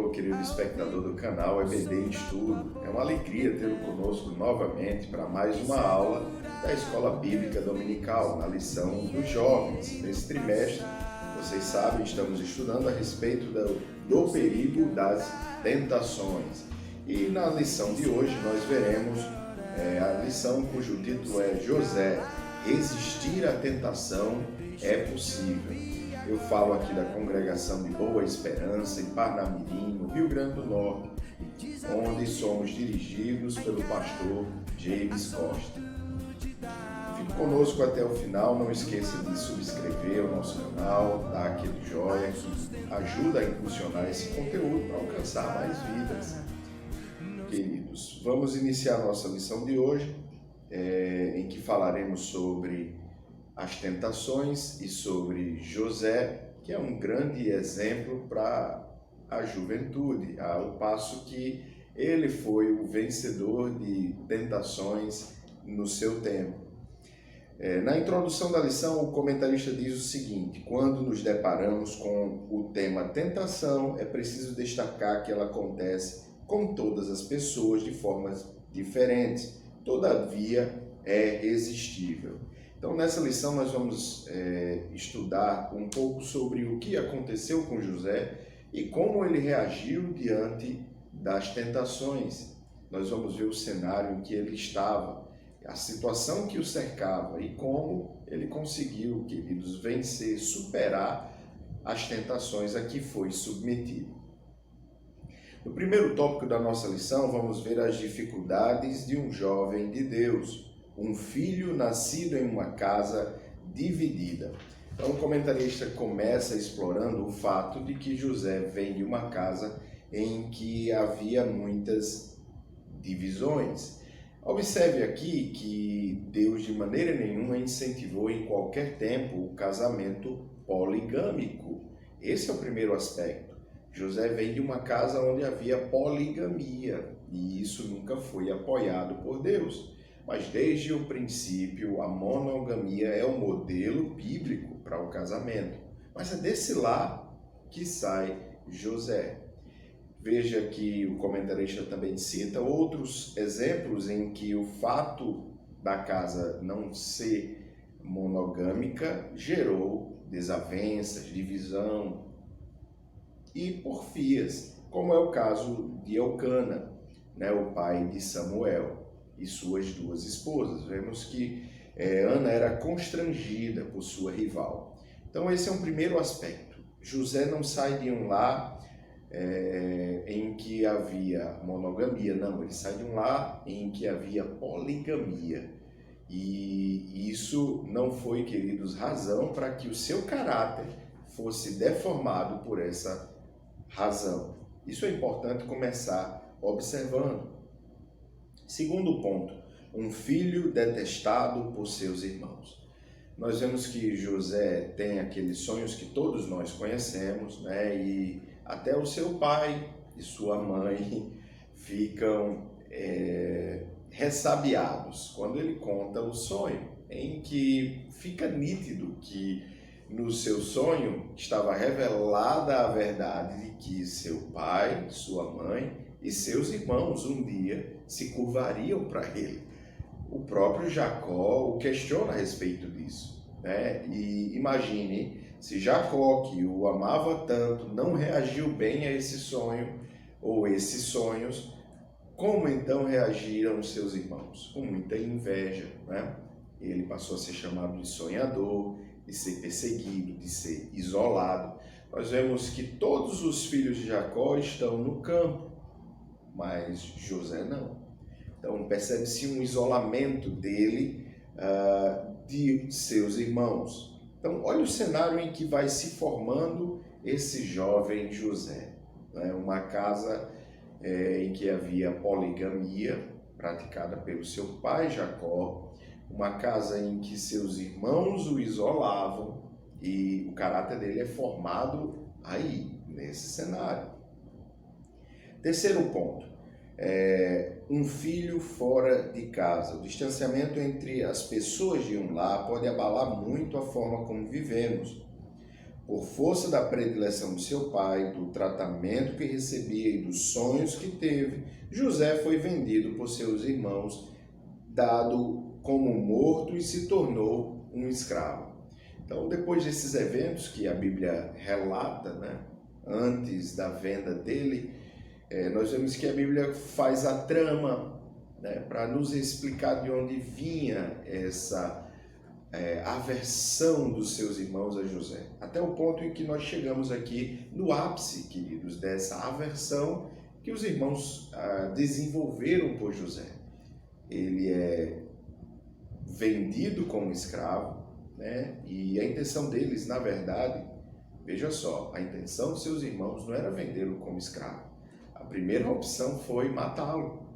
Senhor, querido espectador do canal EBD em Estudo. É uma alegria tê-lo conosco novamente para mais uma aula da Escola Bíblica Dominical, na lição dos jovens. Nesse trimestre, vocês sabem, estamos estudando a respeito do perigo das tentações. E na lição de hoje nós veremos a lição cujo título é José, resistir à tentação é possível. Eu falo aqui da congregação de Boa Esperança, em Parnamirim, no Rio Grande do Norte, onde somos dirigidos pelo pastor James Costa. Fique conosco até o final, não esqueça de subscrever o nosso canal, dar aquele joinha que ajuda a impulsionar esse conteúdo para alcançar mais vidas. Queridos, vamos iniciar a nossa lição de hoje, em que falaremos sobre as tentações e sobre José, que é um grande exemplo para a juventude, ao passo que ele foi o vencedor de tentações no seu tempo. Na introdução da lição, o comentarista diz o seguinte: quando nos deparamos com o tema tentação, é preciso destacar que ela acontece com todas as pessoas de formas diferentes, todavia é resistível. Então, nessa lição, nós vamos estudar um pouco sobre o que aconteceu com José e como ele reagiu diante das tentações. Nós vamos ver o cenário em que ele estava, a situação que o cercava e como ele conseguiu, queridos, vencer, superar as tentações a que foi submetido. No primeiro tópico da nossa lição, vamos ver as dificuldades de um jovem de Deus, um filho nascido em uma casa dividida. Então, o comentarista começa explorando o fato de que José vem de uma casa em que havia muitas divisões. Observe aqui que Deus de maneira nenhuma incentivou em qualquer tempo o casamento poligâmico. Esse é o primeiro aspecto. José vem de uma casa onde havia poligamia e isso nunca foi apoiado por Deus. Mas desde o princípio, a monogamia é o modelo bíblico para o casamento. Mas é desse lá que sai José. Veja que o comentarista também cita outros exemplos em que o fato da casa não ser monogâmica gerou desavenças, divisão e porfias, como é o caso de Elcana, o pai de Samuel e suas duas esposas. Vemos que Ana era constrangida por sua rival. Então esse é um primeiro aspecto. José não sai de um lar em que havia monogamia, não, ele sai de um lar em que havia poligamia. E isso não foi, queridos, razão para que o seu caráter fosse deformado por essa razão. Isso é importante começar observando. Segundo ponto, um filho detestado por seus irmãos. Nós vemos que José tem aqueles sonhos que todos nós conhecemos, e até o seu pai e sua mãe ficam ressabiados quando ele conta o sonho, em que fica nítido que no seu sonho estava revelada a verdade de que seu pai, sua mãe e seus irmãos um dia se curvariam para ele. O próprio Jacó o questiona a respeito disso, E imagine se Jacó, que o amava tanto, não reagiu bem a esse sonho ou esses sonhos, como então reagiram os seus irmãos? Com muita inveja, Ele passou a ser chamado de sonhador, de ser perseguido, de ser isolado. Nós vemos que todos os filhos de Jacó estão no campo, mas José não. Então percebe-se um isolamento dele de seus irmãos. Então olha o cenário em que vai se formando esse jovem José. Uma casa em que havia poligamia praticada pelo seu pai Jacó, uma casa em que seus irmãos o isolavam e o caráter dele é formado aí, nesse cenário. Terceiro ponto, um filho fora de casa. O distanciamento entre as pessoas de um lar pode abalar muito a forma como vivemos. Por força da predileção de seu pai, do tratamento que recebia e dos sonhos que teve, José foi vendido por seus irmãos, dado como morto e se tornou um escravo. Então, depois desses eventos que a Bíblia relata, antes da venda dele, nós vemos que a Bíblia faz a trama, para nos explicar de onde vinha essa aversão dos seus irmãos a José. Até o ponto em que nós chegamos aqui no ápice, queridos, dessa aversão que os irmãos desenvolveram por José. Ele é vendido como escravo, e a intenção deles, na verdade, veja só, a intenção de seus irmãos não era vendê-lo como escravo. A primeira opção foi matá-lo,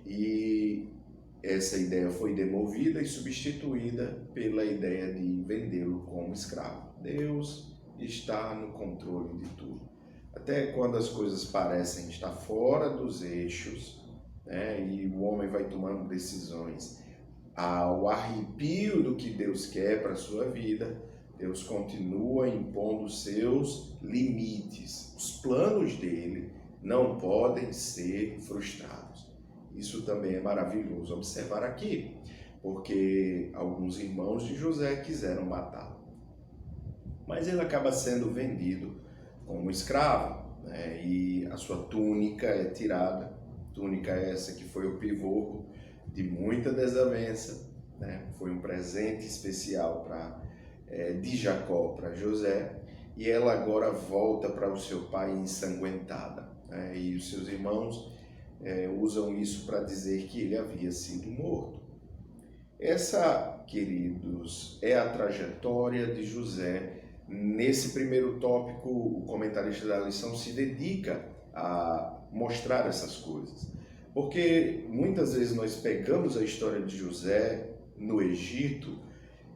e essa ideia foi demovida e substituída pela ideia de vendê-lo como escravo. Deus está no controle de tudo. Até quando as coisas parecem estar fora dos eixos, e o homem vai tomando decisões ao arrepio do que Deus quer para a sua vida, Deus continua impondo seus limites. Os planos dele não podem ser frustrados. Isso também é maravilhoso observar aqui, porque alguns irmãos de José quiseram matá-lo. Mas ele acaba sendo vendido como escravo, e a sua túnica é tirada, túnica essa que foi o pivô de muita desavença, foi um presente especial de Jacó para José, e ela agora volta para o seu pai ensanguentada, e os seus irmãos usam isso para dizer que ele havia sido morto. Essa, queridos, é a trajetória de José. Nesse primeiro tópico, o comentarista da lição se dedica a mostrar essas coisas. Porque muitas vezes nós pegamos a história de José no Egito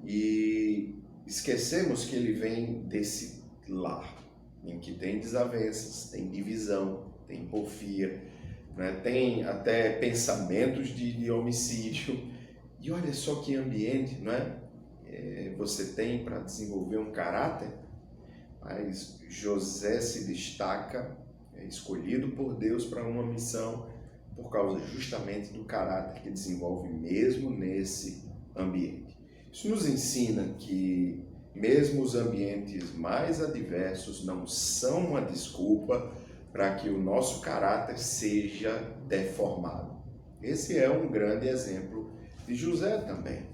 e esquecemos que ele vem desse lar, em que tem desavenças, tem divisão, tem porfia, tem até pensamentos de homicídio. E olha só que ambiente, você tem para desenvolver um caráter. Mas José se destaca, é escolhido por Deus para uma missão por causa justamente do caráter que desenvolve mesmo nesse ambiente. Isso nos ensina que mesmo os ambientes mais adversos não são uma desculpa para que o nosso caráter seja deformado. Esse é um grande exemplo de José também.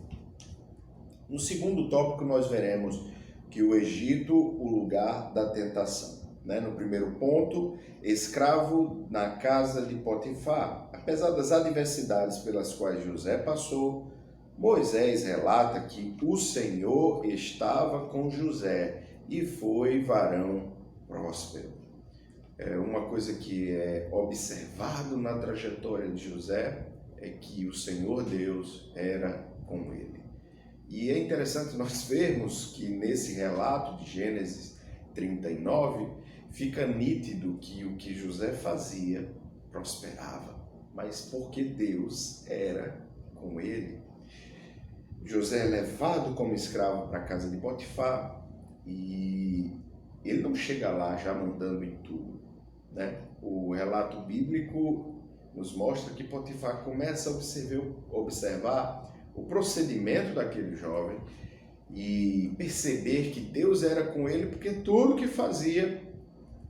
No segundo tópico nós veremos que o Egito, o lugar da tentação. No primeiro ponto, escravo na casa de Potifar. Apesar das adversidades pelas quais José passou, Moisés relata que o Senhor estava com José e foi varão próspero. Uma coisa que é observado na trajetória de José é que o Senhor Deus era com ele. E é interessante nós vermos que nesse relato de Gênesis 39, fica nítido que o que José fazia prosperava, mas porque Deus era com ele. José é levado como escravo para a casa de Potifar e ele não chega lá já mandando em tudo, O relato bíblico nos mostra que Potifar começa a observar o procedimento daquele jovem e perceber que Deus era com ele porque tudo que fazia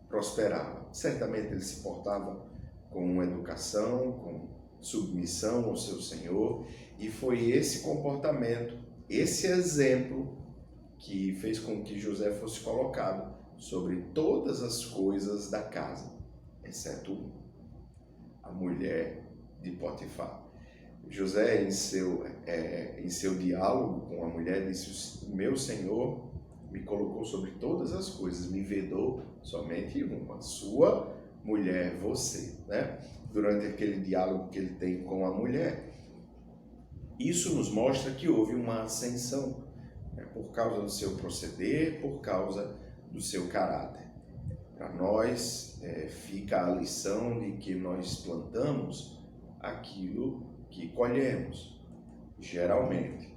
prosperava. Certamente ele se portava com educação, com submissão ao seu Senhor, e foi esse comportamento, esse exemplo que fez com que José fosse colocado sobre todas as coisas da casa, exceto a mulher de Potifar. José, em seu diálogo com a mulher, disse: meu Senhor me colocou sobre todas as coisas, me vedou somente uma, sua mulher, você. Durante aquele diálogo que ele tem com a mulher, isso nos mostra que houve uma ascensão, por causa do seu proceder, por causa do seu caráter. Para nós, fica a lição de que nós plantamos aquilo que colhemos, geralmente.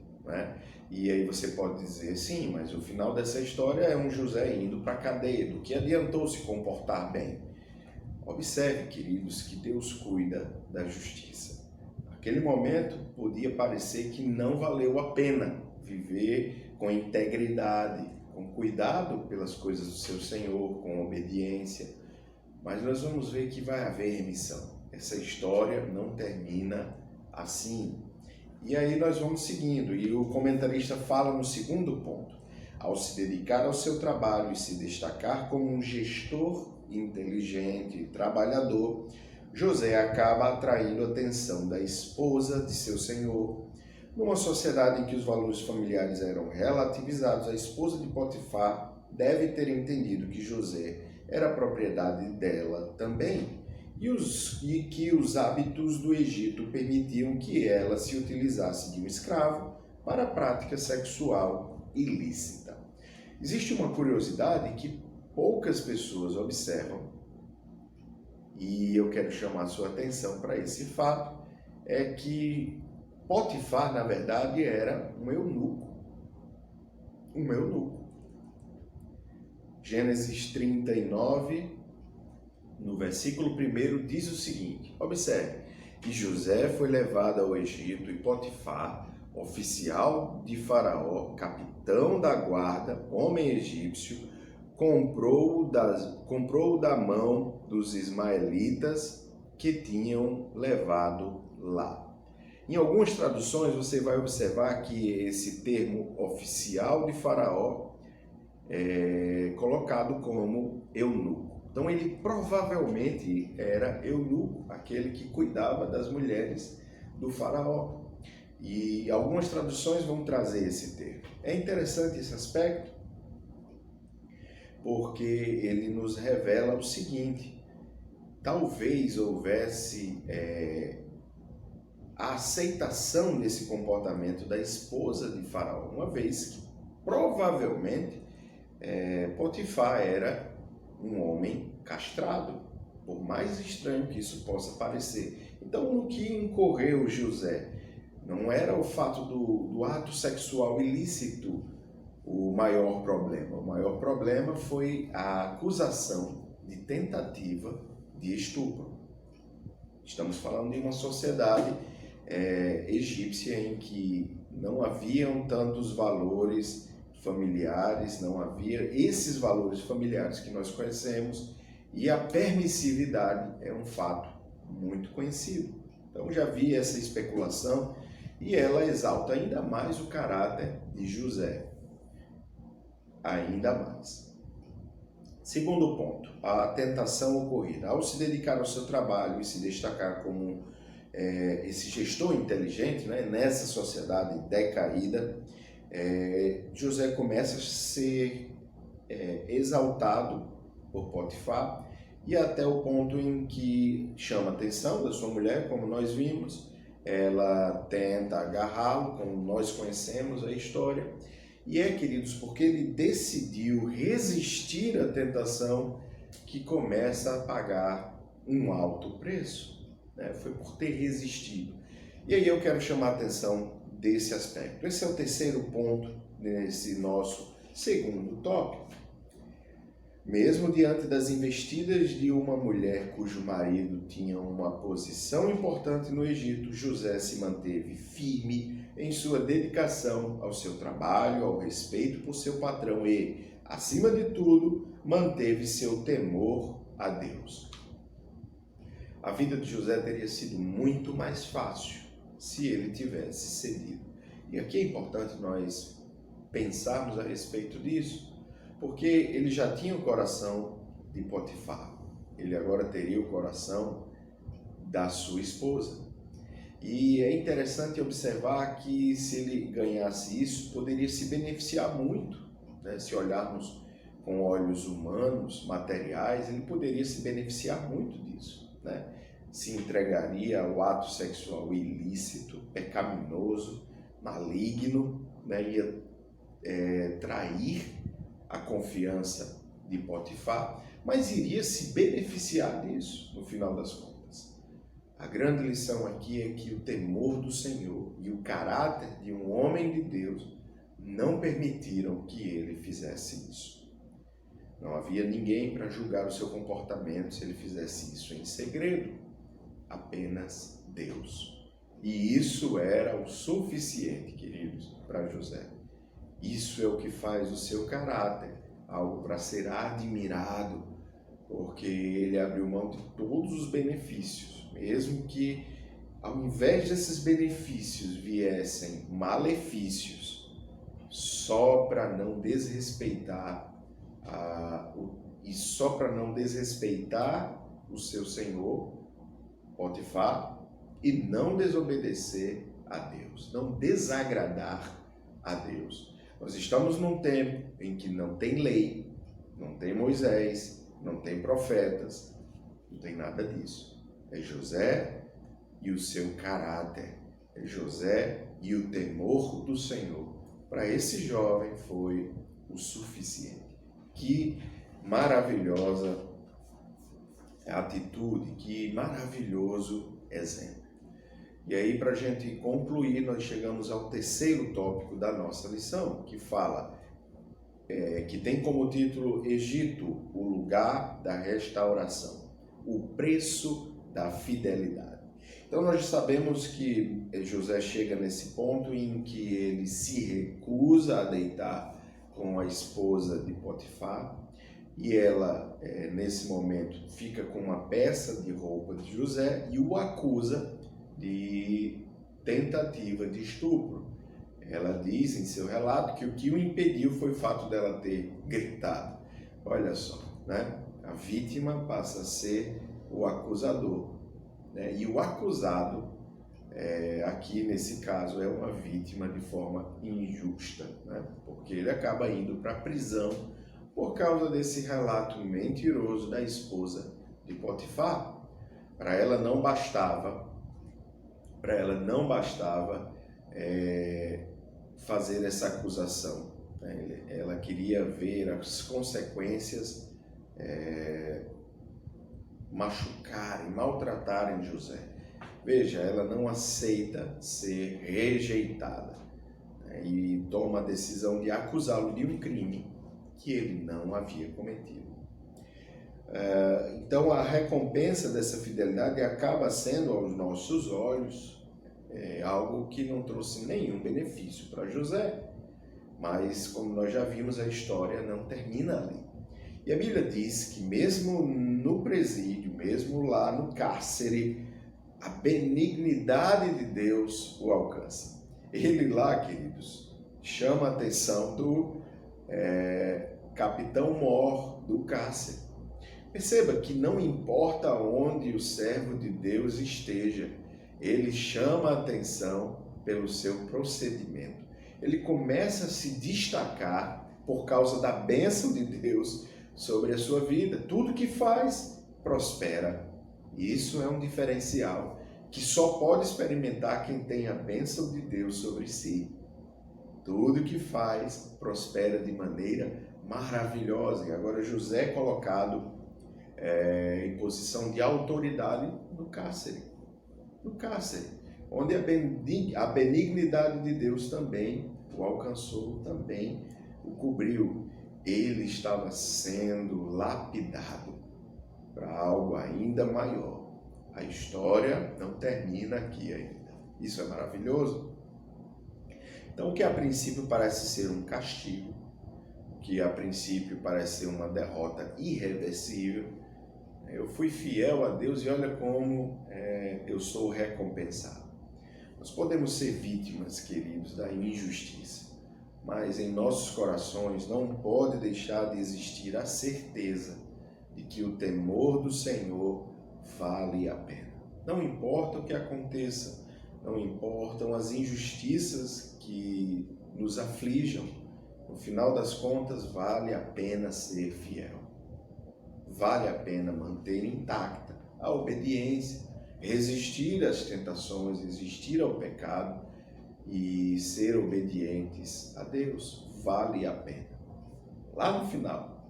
E aí você pode dizer, sim, mas o final dessa história é um José indo para a cadeia. Do que adiantou se comportar bem? Observe, queridos, que Deus cuida da justiça. Naquele momento, podia parecer que não valeu a pena viver com integridade, com cuidado pelas coisas do seu Senhor, com obediência. Mas nós vamos ver que vai haver remissão. Essa história não termina assim. E aí nós vamos seguindo, e o comentarista fala no segundo ponto: ao se dedicar ao seu trabalho e se destacar como um gestor inteligente e trabalhador, José acaba atraindo a atenção da esposa de seu senhor. Numa sociedade em que os valores familiares eram relativizados, a esposa de Potifar deve ter entendido que José era propriedade dela também, e que os hábitos do Egito permitiam que ela se utilizasse de um escravo para a prática sexual ilícita. Existe uma curiosidade que poucas pessoas observam, e eu quero chamar a sua atenção para esse fato, é que Potifar, na verdade, era um eunuco. Um eunuco. Gênesis 39, no versículo 1, diz o seguinte: observe, que José foi levado ao Egito e Potifar, oficial de Faraó, capitão da guarda, homem egípcio, comprou-o da mão dos ismaelitas que tinham levado lá. Em algumas traduções você vai observar que esse termo oficial de Faraó é colocado como eunuco. Então ele provavelmente era eunuco, aquele que cuidava das mulheres do faraó. E algumas traduções vão trazer esse termo. É interessante esse aspecto, porque ele nos revela o seguinte: talvez houvesse a aceitação desse comportamento da esposa de Faraó, uma vez que provavelmente Potifar era um homem castrado, por mais estranho que isso possa parecer. Então, no que incorreu José? Não era o fato do ato sexual ilícito o maior problema. O maior problema foi a acusação de tentativa de estupro. Estamos falando de uma sociedade egípcia em que não haviam tantos valores familiares, não havia esses valores familiares que nós conhecemos, e a permissividade é um fato muito conhecido. Então já havia essa especulação, e ela exalta ainda mais o caráter de José, ainda mais. Segundo ponto, a tentação ocorrida. Ao se dedicar ao seu trabalho e se destacar como esse gestor inteligente, né, nessa sociedade decaída, José começa a ser exaltado por Potifar, e até o ponto em que chama a atenção da sua mulher, como nós vimos. Ela tenta agarrá-lo, como nós conhecemos a história, e queridos, porque ele decidiu resistir à tentação, que começa a pagar um alto preço, né? Foi por ter resistido. E aí eu quero chamar a atenção desse aspecto. Esse é o terceiro ponto nesse nosso segundo tópico. Mesmo diante das investidas de uma mulher cujo marido tinha uma posição importante no Egito, José se manteve firme em sua dedicação ao seu trabalho, ao respeito por seu patrão e, acima de tudo, manteve seu temor a Deus. A vida de José teria sido muito mais fácil se ele tivesse cedido. E aqui é importante nós pensarmos a respeito disso, porque ele já tinha o coração de Potifar, ele agora teria o coração da sua esposa. E é interessante observar que, se ele ganhasse isso, poderia se beneficiar muito, né? Se olharmos com olhos humanos, materiais, ele poderia se beneficiar muito disso, né? Se entregaria ao ato sexual ilícito, pecaminoso, maligno, né? Ia trair a confiança de Potifar, mas iria se beneficiar disso no final das contas. A grande lição aqui é que o temor do Senhor e o caráter de um homem de Deus não permitiram que ele fizesse isso. Não havia ninguém para julgar o seu comportamento se ele fizesse isso em segredo, apenas Deus. E isso era o suficiente, queridos, para José. Isso é o que faz o seu caráter, algo para ser admirado, porque ele abriu mão de todos os benefícios, mesmo que ao invés desses benefícios viessem malefícios, só para não desrespeitar o seu senhor, Potifar, e não desobedecer a Deus, não desagradar a Deus. Nós estamos num tempo em que não tem lei, não tem Moisés, não tem profetas, não tem nada disso. É José e o seu caráter, é José e o temor do Senhor. Para esse jovem foi o suficiente. Que maravilhosa atitude, que maravilhoso exemplo. E aí, para a gente concluir, nós chegamos ao terceiro tópico da nossa lição, que fala, que tem como título Egito, o lugar da restauração, o preço da fidelidade. Então nós sabemos que José chega nesse ponto em que ele se recusa a deitar com a esposa de Potifar, e ela, nesse momento, fica com uma peça de roupa de José e o acusa de tentativa de estupro. Ela diz em seu relato que o que o impediu foi o fato dela ter gritado. Olha só, né? A vítima passa a ser o acusador, né? E o acusado, aqui nesse caso, é uma vítima de forma injusta, né? Porque ele acaba indo para a prisão por causa desse relato mentiroso da esposa de Potifar. Para ela não bastava fazer essa acusação, né? Ela queria ver as consequências machucarem, maltratarem José. Veja, ela não aceita ser rejeitada, né? E toma a decisão de acusá-lo de um crime que ele não havia cometido. Então a recompensa dessa fidelidade acaba sendo, aos nossos olhos, algo que não trouxe nenhum benefício para José. Mas, como nós já vimos, a história não termina ali. E a Bíblia diz que mesmo no presídio, mesmo lá no cárcere, a benignidade de Deus o alcança. Ele lá, queridos, chama a atenção do capitão mor do cárcere. Perceba que não importa onde o servo de Deus esteja, ele chama a atenção pelo seu procedimento. Ele começa a se destacar por causa da bênção de Deus sobre a sua vida. Tudo que faz, prospera. Isso é um diferencial que só pode experimentar quem tem a bênção de Deus sobre si. Tudo que faz, prospera de maneira maravilhosa. E agora José é colocado em posição de autoridade no cárcere. No cárcere, onde a benignidade de Deus também o alcançou, também o cobriu. Ele estava sendo lapidado para algo ainda maior. A história não termina aqui ainda. Isso é maravilhoso. Então, o que a princípio parece ser um castigo, o que a princípio parece ser uma derrota irreversível, eu fui fiel a Deus e olha como eu sou recompensado. Nós podemos ser vítimas, queridos, da injustiça, mas em nossos corações não pode deixar de existir a certeza de que o temor do Senhor vale a pena. Não importa o que aconteça, não importam as injustiças que nos aflijam, no final das contas vale a pena ser fiel. Vale a pena manter intacta a obediência, resistir às tentações, resistir ao pecado e ser obedientes a Deus. Vale a pena. Lá no final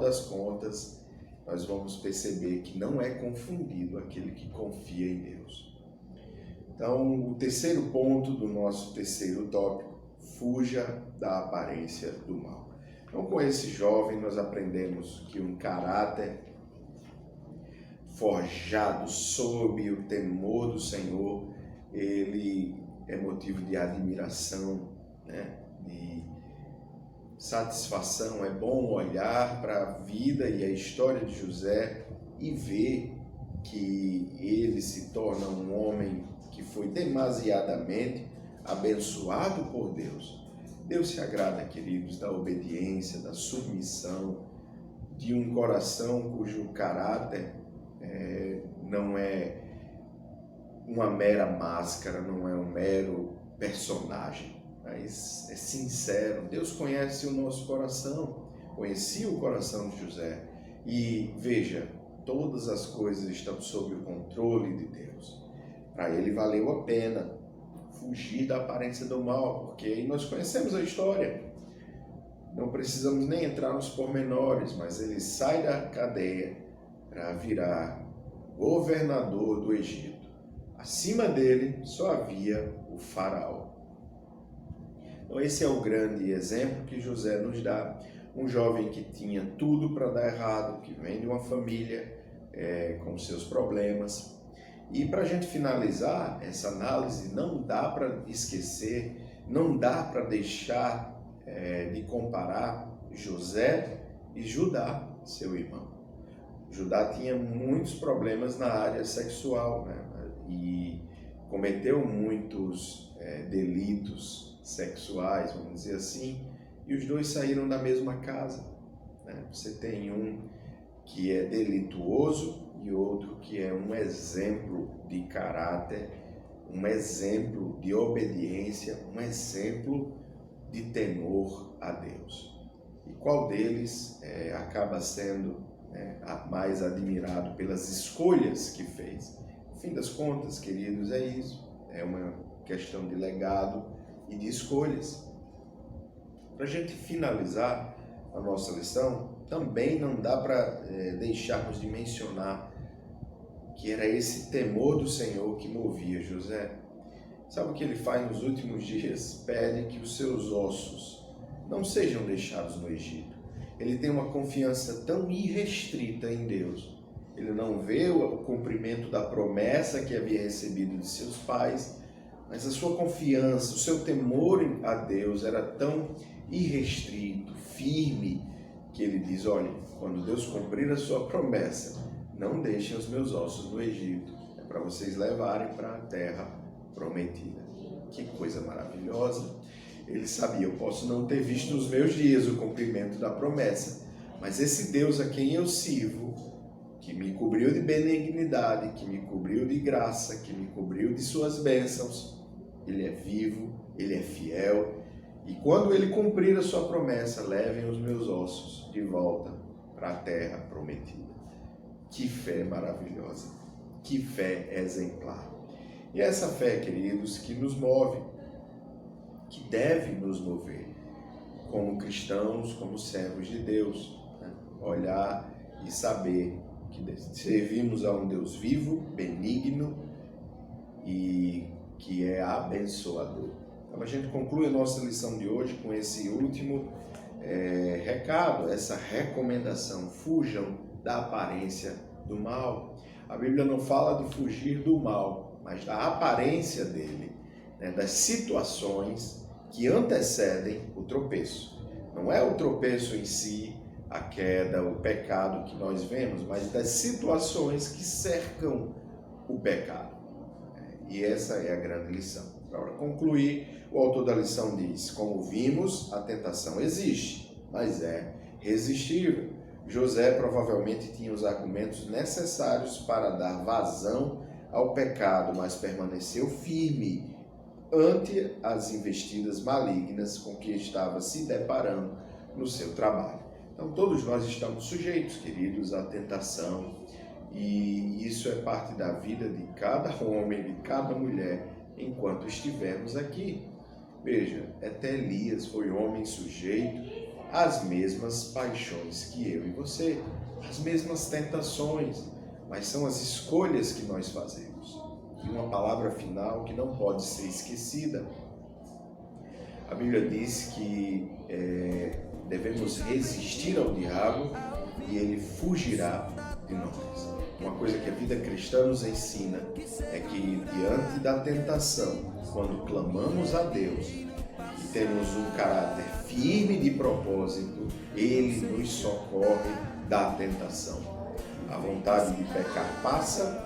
das contas, nós vamos perceber que não é confundido aquele que confia em Deus. Então, o terceiro ponto do nosso terceiro tópico, fuja da aparência do mal. Então, com esse jovem, nós aprendemos que um caráter forjado sob o temor do Senhor, ele é motivo de admiração, né? De satisfação. É bom olhar para a vida e a história de José e ver que ele se torna um homem que foi demasiadamente abençoado por Deus. Deus se agrada, queridos, da obediência, da submissão, de um coração cujo caráter não é uma mera máscara, não é um mero personagem, mas é sincero. Deus conhece o nosso coração, conhecia o coração de José. E veja, todas as coisas estão sob o controle de Deus. Para ele valeu a pena fugir da aparência do mal, porque aí nós conhecemos a história. Não precisamos nem entrar nos pormenores, mas ele sai da cadeia para virar governador do Egito. Acima dele só havia o faraó. Então esse é o grande exemplo que José nos dá. Um jovem que tinha tudo para dar errado, que vem de uma família com seus problemas. E para a gente finalizar essa análise, não dá para esquecer, não dá para deixar de comparar José e Judá, seu irmão. Judá tinha muitos problemas na área sexual, né? E cometeu muitos delitos sexuais, vamos dizer assim, e os dois saíram da mesma casa, né? Você tem um que é delituoso e outro que é um exemplo de caráter, um exemplo de obediência, um exemplo de temor a Deus. E qual deles acaba sendo mais admirado pelas escolhas que fez? No fim das contas, queridos, é isso. É uma questão de legado e de escolhas. Para a gente finalizar a nossa lição, também não dá para deixarmos de mencionar que era esse temor do Senhor que movia José. Sabe o que ele faz nos últimos dias? Pede que os seus ossos não sejam deixados no Egito. Ele tem uma confiança tão irrestrita em Deus. Ele não vê o cumprimento da promessa que havia recebido de seus pais, mas a sua confiança, o seu temor a Deus era tão irrestrito, firme, que ele diz: olha, quando Deus cumprir a sua promessa, não deixem os meus ossos no Egito, é para vocês levarem para a terra prometida. Que coisa maravilhosa! Ele sabia: eu posso não ter visto nos meus dias o cumprimento da promessa, mas esse Deus a quem eu sirvo, que me cobriu de benignidade, que me cobriu de graça, que me cobriu de suas bênçãos, ele é vivo, ele é fiel, e quando ele cumprir a sua promessa, levem os meus ossos de volta para a terra prometida. Que fé maravilhosa, que fé exemplar. E essa fé, queridos, que nos move, que deve nos mover como cristãos, como servos de Deus, né? Olhar e saber que servimos a um Deus vivo, benigno e que é abençoador. Então a gente conclui a nossa lição de hoje com esse último recado, essa recomendação: fujam da aparência do mal. A Bíblia não fala de fugir do mal, mas da aparência dele, né? Das situações que antecedem o tropeço. Não é o tropeço em si, a queda, o pecado que nós vemos, mas das situações que cercam o pecado. E essa é a grande lição. Para concluir, o autor da lição diz: como vimos, a tentação existe, mas é resistível. José provavelmente tinha os argumentos necessários para dar vazão ao pecado, mas permaneceu firme ante as investidas malignas com que estava se deparando no seu trabalho. Então todos nós estamos sujeitos, queridos, à tentação, e isso é parte da vida de cada homem, de cada mulher, enquanto estivermos aqui. Veja, até Elias foi homem sujeito às mesmas paixões que eu e você, as mesmas tentações, mas são as escolhas que nós fazemos. E uma palavra final que não pode ser esquecida: A Bíblia diz que devemos resistir ao diabo e ele fugirá de nós. Uma coisa que a vida cristã nos ensina é que diante da tentação, quando clamamos a Deus e temos um caráter firme de propósito, Ele nos socorre da tentação. A vontade de pecar passa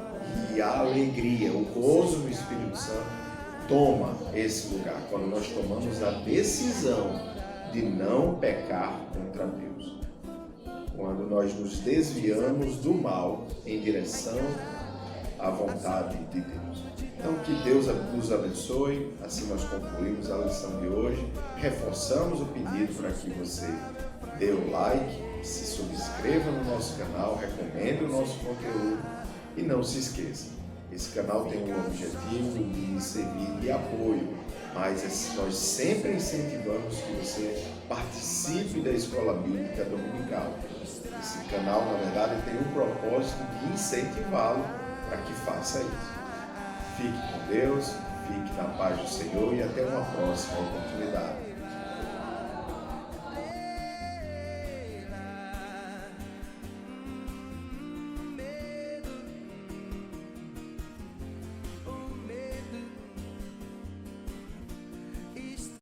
e a alegria, o gozo do Espírito Santo toma esse lugar, quando nós tomamos a decisão de não pecar contra Deus. Quando nós nos desviamos do mal em direção à vontade de Deus. Então, que Deus nos abençoe. Assim nós concluímos a lição de hoje. Reforçamos o pedido para que você dê o like, se subscreva no nosso canal, recomende o nosso conteúdo e não se esqueça. Esse canal tem o objetivo de servir de apoio, mas nós sempre incentivamos que você participe da Escola Bíblica Dominical. Esse canal, na verdade, tem o propósito de incentivá-lo para que faça isso. Fique com Deus, fique na paz do Senhor e até uma próxima oportunidade.